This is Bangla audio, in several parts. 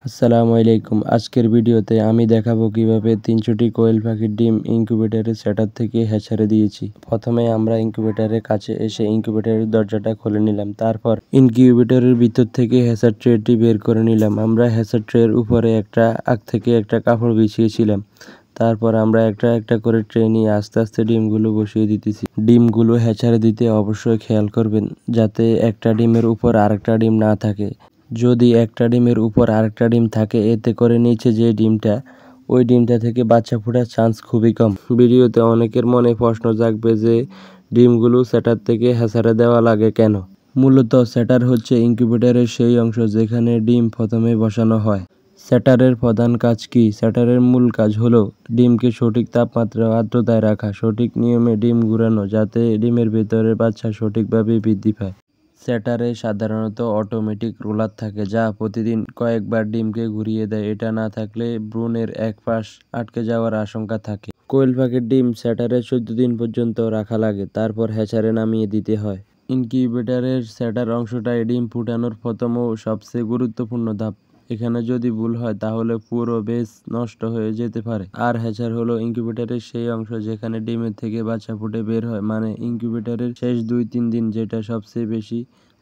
আসসালামু আলাইকুম। আজকের ভিডিওতে আমি দেখাবো কিভাবে ৩০০টি কোয়েল পাখির ডিম ইনকিউবেটরের সেটআপ থেকে হ্যাচারে দিয়েছি। প্রথমে আমরা ইনকিউবেটরের কাছে এসে ইনকিউবেটরের দরজাটা খুলে নিলাম। তারপর ইনকিউবেটরের ভিতর থেকে হ্যাচার ট্রেটি বের করে নিলাম। আমরা হ্যাচার ট্রের উপরে আগ থেকে একটা কাপড় বিছিয়েছিলাম। তারপর আমরা একটা করে ট্রে নিয়ে আস্তে আস্তে ডিমগুলো বসিয়ে দিতেছি। ডিমগুলো হ্যাচারে দিতে অবশ্যই খেয়াল করবেন যাতে একটা ডিমের উপর আরেকটা ডিম না থাকে। যদি একটা ডিমের উপর আরেকটা ডিম থাকে এতে করে নিচে যে ডিমটা ওই ডিমটা থেকে বাচ্চা ফোটার চান্স খুবই কম। ভিডিওতে অনেকের মনে প্রশ্ন জাগবে যে ডিমগুলো সেটার থেকে হ্যাচারে দেওয়া লাগে কেন। মূলত সেটার হচ্ছে ইনকিউবেটরের সেই অংশ যেখানে ডিম প্রথমে বসানো হয়। সেটারের প্রধান কাজ কি? সেটারের মূল কাজ হলো ডিমকে সঠিক তাপমাত্রা ও আর্দ্রতায় রাখা, সঠিক নিয়মে ডিম ঘুরানো যাতে ডিমের ভেতরের বাচ্চা সঠিকভাবে বৃদ্ধি পায়। সেটারে সাধারণত অটোমেটিক রোলার থাকে যা প্রতিদিন কয়েকবার ডিমকে ঘুরিয়ে দেয়। এটা না থাকলে ভ্রূণের এক পাশ আটকে যাওয়ার আশঙ্কা থাকে। কোয়েল পাখির ডিম সেটারে 14 দিন পর্যন্ত রাখা লাগে, তারপর হ্যাচারে নামিয়ে দিতে হয়। ইনকিউবেটরের সেটার অংশটাই ডিম ফুটানোর প্রথম ও সবচেয়ে গুরুত্বপূর্ণ ধাপ। এখানে যদি ভুল হয় তাহলে পুরো বেস নষ্ট হয়ে যেতে পারে। আর হ্যাচার হলো ইনকিউবেটরের সেই অংশ যেখানে ডিমের থেকে বাচ্চা ফুটে বের হয়, মানে ইনকিউবেটরের শেষ 2-3 দিন, যেটা সবচেয়ে বেশি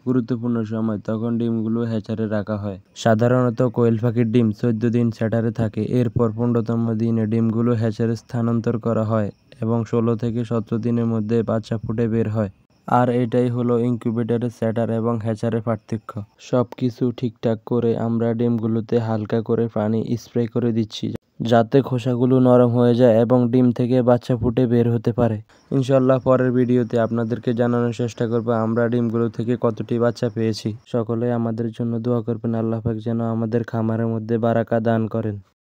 গুরুত্বপূর্ণ সময়। তখন ডিমগুলো হ্যাচারে রাখা হয়। সাধারণত কোয়েল পাখির ডিম 14 দিন সেটারে থাকে। এরপর 15তম দিনে ডিমগুলো হ্যাচারে স্থানান্তর করা হয় এবং 16 থেকে 17 দিনের মধ্যে বাচ্চা ফুটে বের হয়। আর এটাই হলো ইনকিউবেটরের সেটার এবং হ্যাচারের পার্থক্য। সবকিছু ঠিকঠাক করে আমরা ডিমগুলোতে হালকা করে পানি স্প্রে করে দিচ্ছি যাতে খোসাগুলো নরম হয়ে যায় এবং ডিম থেকে বাচ্চা ফুটে বের হতে পারে। ইনশাল্লাহ পরের ভিডিওতে আপনাদেরকে জানানোর চেষ্টা করব আমরা ডিমগুলো থেকে কতটি বাচ্চা পেয়েছি। সকলে আমাদের জন্য দোয়া করবেন। আল্লাহ পাক যেন আমাদের খামারের মধ্যে বারাকা দান করেন।